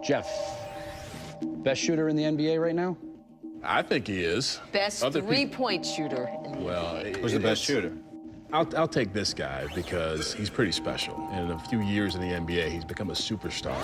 Jeff, best shooter in the NBA right now? I think he is. Best three-point shooter in the NBA. Who's the best shooter? I'll take this guy because he's pretty special. And in a few years in the NBA, he's become a superstar.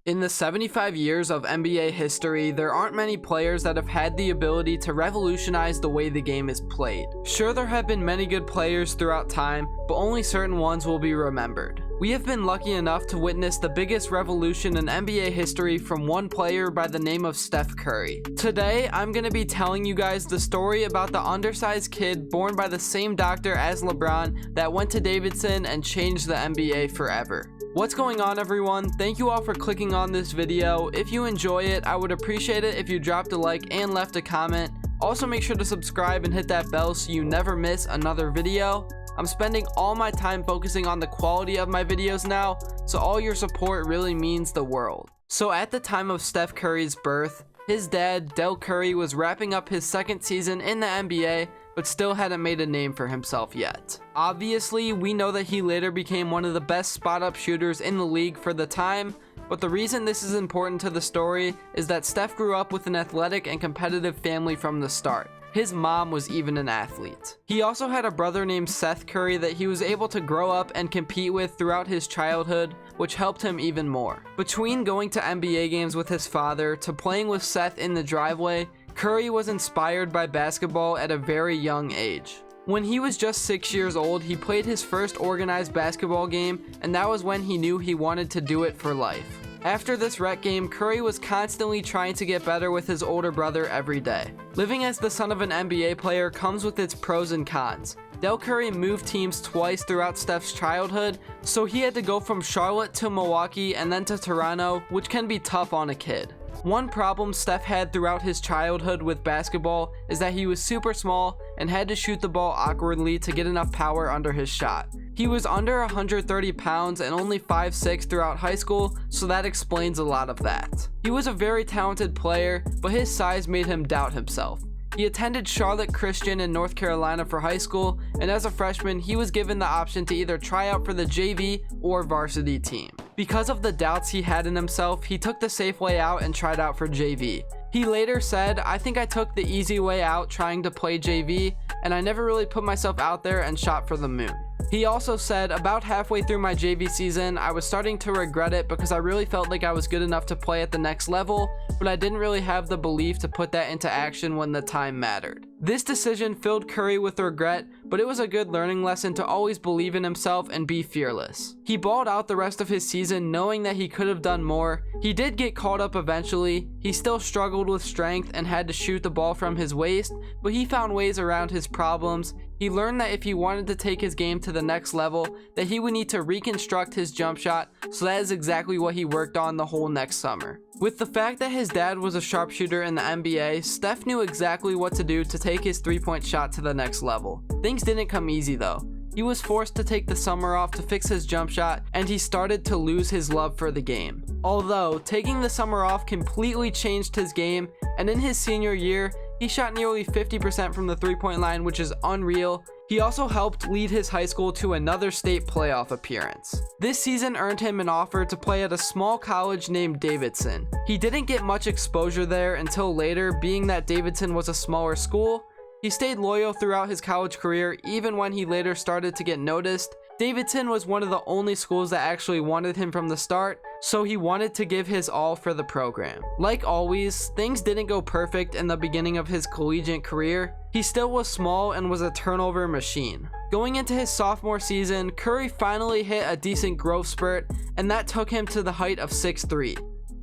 In the 75 years of NBA history, there aren't many players that have had the ability to revolutionize the way the game is played. Sure, there have been many good players throughout time, but only certain ones will be remembered. We have been lucky enough to witness the biggest revolution in NBA history from one player by the name of Steph Curry. Today, I'm going to be telling you guys the story about the undersized kid born by the same doctor as LeBron that went to Davidson and changed the NBA forever. What's going on, everyone? Thank you all for clicking on this video. If you enjoy it, I would appreciate it if you dropped a like and left a comment. Also, make sure to subscribe and hit that bell so you never miss another video. I'm spending all my time focusing on the quality of my videos now, so all your support really means the world. So at the time of Steph Curry's birth, his dad, Dell Curry, was wrapping up his second season in the NBA, but still hadn't made a name for himself yet. Obviously, we know that he later became one of the best spot-up shooters in the league for the time, but the reason this is important to the story is that Steph grew up with an athletic and competitive family from the start. His mom was even an athlete. He also had a brother named Seth Curry that he was able to grow up and compete with throughout his childhood, which helped him even more. Between going to NBA games with his father to playing with Seth in the driveway, Curry was inspired by basketball at a very young age. When he was just 6 years old, he played his first organized basketball game, and that was when he knew he wanted to do it for life. After this rec game, Curry was constantly trying to get better with his older brother every day. Living as the son of an NBA player comes with its pros and cons. Dell Curry moved teams twice throughout Steph's childhood, so he had to go from Charlotte to Milwaukee and then to Toronto, which can be tough on a kid. One problem Steph had throughout his childhood with basketball is that he was super small and had to shoot the ball awkwardly to get enough power under his shot. He was under 130 pounds and only 5'6" throughout high school, so that explains a lot of that. He was a very talented player, but his size made him doubt himself. He attended Charlotte Christian in North Carolina for high school, and as a freshman, he was given the option to either try out for the JV or varsity team. Because of the doubts he had in himself, he took the safe way out and tried out for JV. He later said, "I think I took the easy way out trying to play JV, and I never really put myself out there and shot for the moon." He also said, "About halfway through my JV season, I was starting to regret it because I really felt like I was good enough to play at the next level, but I didn't really have the belief to put that into action when the time mattered." This decision filled Curry with regret, but it was a good learning lesson to always believe in himself and be fearless. He balled out the rest of his season knowing that he could have done more. He did get called up eventually. He still struggled with strength and had to shoot the ball from his waist, but he found ways around his problems. He learned that if he wanted to take his game to the next level, that he would need to reconstruct his jump shot, so that is exactly what he worked on the whole next summer. With the fact that his dad was a sharpshooter in the NBA, Steph knew exactly what to do to take his three-point shot to the next level. Things didn't come easy though. He was forced to take the summer off to fix his jump shot, and he started to lose his love for the game. Although, taking the summer off completely changed his game, and in his senior year, he shot nearly 50% from the three-point line, which is unreal. He also helped lead his high school to another state playoff appearance. This season earned him an offer to play at a small college named Davidson. He didn't get much exposure there until later, being that Davidson was a smaller school. He stayed loyal throughout his college career, even when he later started to get noticed. Davidson was one of the only schools that actually wanted him from the start, so he wanted to give his all for the program. Like always, things didn't go perfect in the beginning of his collegiate career. He still was small and was a turnover machine. Going into his sophomore season, Curry finally hit a decent growth spurt, and that took him to the height of 6'3".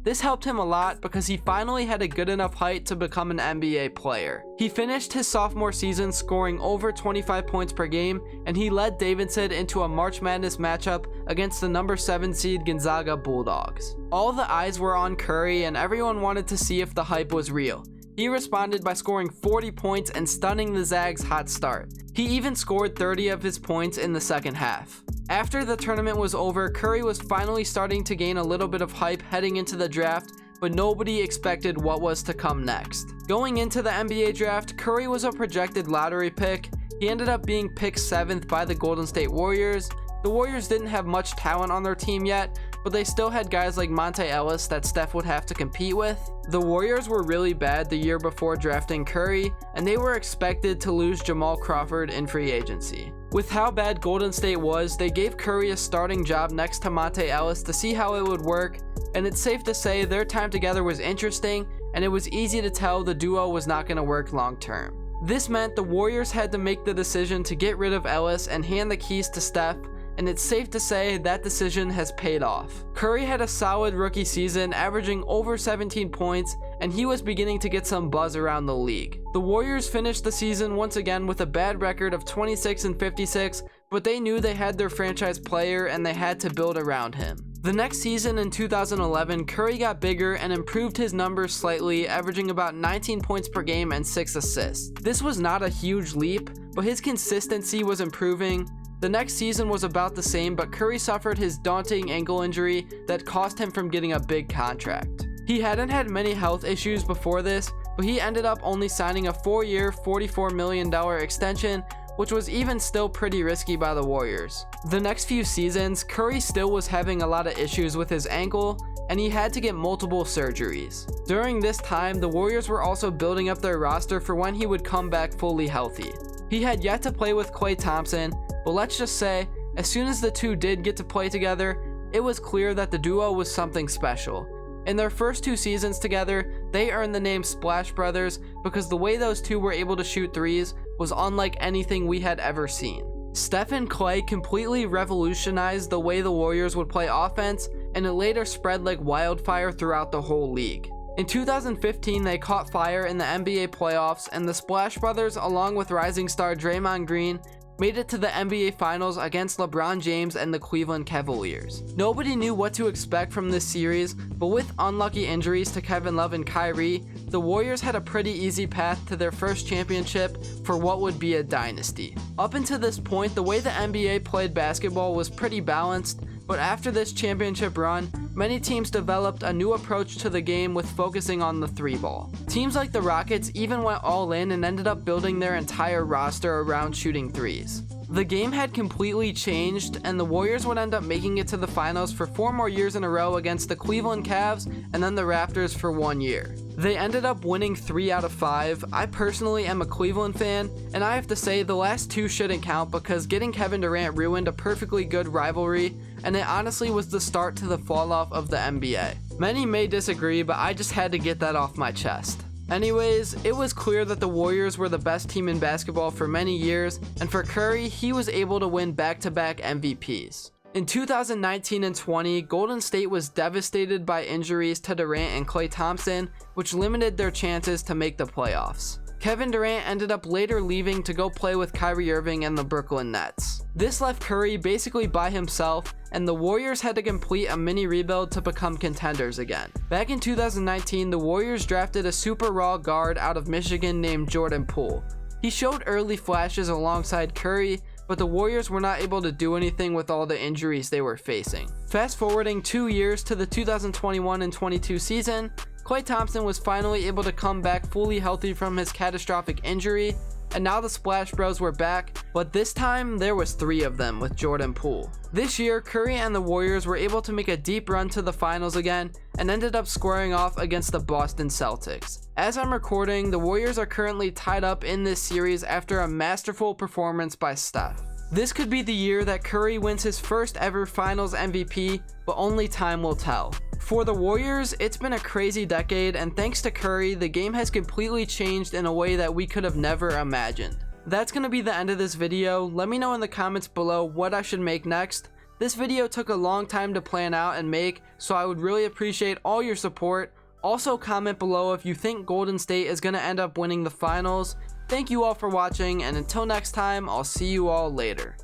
This helped him a lot because he finally had a good enough height to become an NBA player. He finished his sophomore season scoring over 25 points per game, and he led Davidson into a March Madness matchup against the number 7 seed Gonzaga Bulldogs. All the eyes were on Curry, and everyone wanted to see if the hype was real. He responded by scoring 40 points and stunning the Zags' hot start. He even scored 30 of his points in the second half. After the tournament was over, Curry was finally starting to gain a little bit of hype heading into the draft, but nobody expected what was to come next. Going into the NBA draft, Curry was a projected lottery pick. He ended up being picked 7th by the Golden State Warriors. The Warriors didn't have much talent on their team yet, but they still had guys like Monte Ellis that Steph would have to compete with. The Warriors were really bad the year before drafting Curry, and they were expected to lose Jamal Crawford in free agency. With how bad Golden State was, they gave Curry a starting job next to Monte Ellis to see how it would work, and it's safe to say their time together was interesting, and it was easy to tell the duo was not going to work long term. This meant the Warriors had to make the decision to get rid of Ellis and hand the keys to Steph, and it's safe to say that decision has paid off. Curry had a solid rookie season, averaging over 17 points, and he was beginning to get some buzz around the league. The Warriors finished the season once again with a bad record of 26-56, but they knew they had their franchise player and they had to build around him. The next season in 2011, Curry got bigger and improved his numbers slightly, averaging about 19 points per game and 6 assists. This was not a huge leap, but his consistency was improving. The next season was about the same, but Curry suffered his daunting ankle injury that cost him from getting a big contract. He hadn't had many health issues before this, but he ended up only signing a 4-year, $44 million extension, which was even still pretty risky by the Warriors. The next few seasons, Curry still was having a lot of issues with his ankle, and he had to get multiple surgeries. During this time, the Warriors were also building up their roster for when he would come back fully healthy. He had yet to play with Klay Thompson, but let's just say, as soon as the two did get to play together, it was clear that the duo was something special. In their first 2 seasons together, they earned the name Splash Brothers because the way those two were able to shoot threes was unlike anything we had ever seen. Steph and Klay completely revolutionized the way the Warriors would play offense, and it later spread like wildfire throughout the whole league. In 2015, they caught fire in the NBA playoffs, and the Splash Brothers, along with rising star Draymond Green, made it to the NBA Finals against LeBron James and the Cleveland Cavaliers. Nobody knew what to expect from this series, but with unlucky injuries to Kevin Love and Kyrie, the Warriors had a pretty easy path to their first championship for what would be a dynasty. Up until this point, the way the NBA played basketball was pretty balanced, but after this championship run, many teams developed a new approach to the game with focusing on the 3-ball. Teams like the Rockets even went all in and ended up building their entire roster around shooting threes. The game had completely changed, and the Warriors would end up making it to the finals for 4 more years in a row against the Cleveland Cavs and then the Raptors for 1 year. They ended up winning 3 out of 5. I personally am a Cleveland fan, and I have to say the last 2 shouldn't count because getting Kevin Durant ruined a perfectly good rivalry, and it honestly was the start to the fall off of the NBA. Many may disagree, but I just had to get that off my chest. Anyways, it was clear that the Warriors were the best team in basketball for many years, and for Curry, he was able to win back-to-back MVPs. In 2019 and 20, Golden State was devastated by injuries to Durant and Klay Thompson, which limited their chances to make the playoffs. Kevin Durant ended up later leaving to go play with Kyrie Irving and the Brooklyn Nets. This left Curry basically by himself, and the Warriors had to complete a mini rebuild to become contenders again. Back in 2019, the Warriors drafted a super raw guard out of Michigan named Jordan Poole. He showed early flashes alongside Curry, but the Warriors were not able to do anything with all the injuries they were facing. Fast forwarding 2 years to the 2021 and 22 season, Klay Thompson was finally able to come back fully healthy from his catastrophic injury, and now the Splash Bros were back, but this time there was 3 of them with Jordan Poole. This year, Curry and the Warriors were able to make a deep run to the finals again and ended up squaring off against the Boston Celtics. As I'm recording, the Warriors are currently tied up in this series after a masterful performance by Steph. This could be the year that Curry wins his first ever finals MVP, but only time will tell. For the Warriors, it's been a crazy decade, and thanks to Curry, the game has completely changed in a way that we could have never imagined. That's going to be the end of this video. Let me know in the comments below what I should make next. This video took a long time to plan out and make, so I would really appreciate all your support. Also comment below if you think Golden State is going to end up winning the finals. Thank you all for watching, and until next time, I'll see you all later.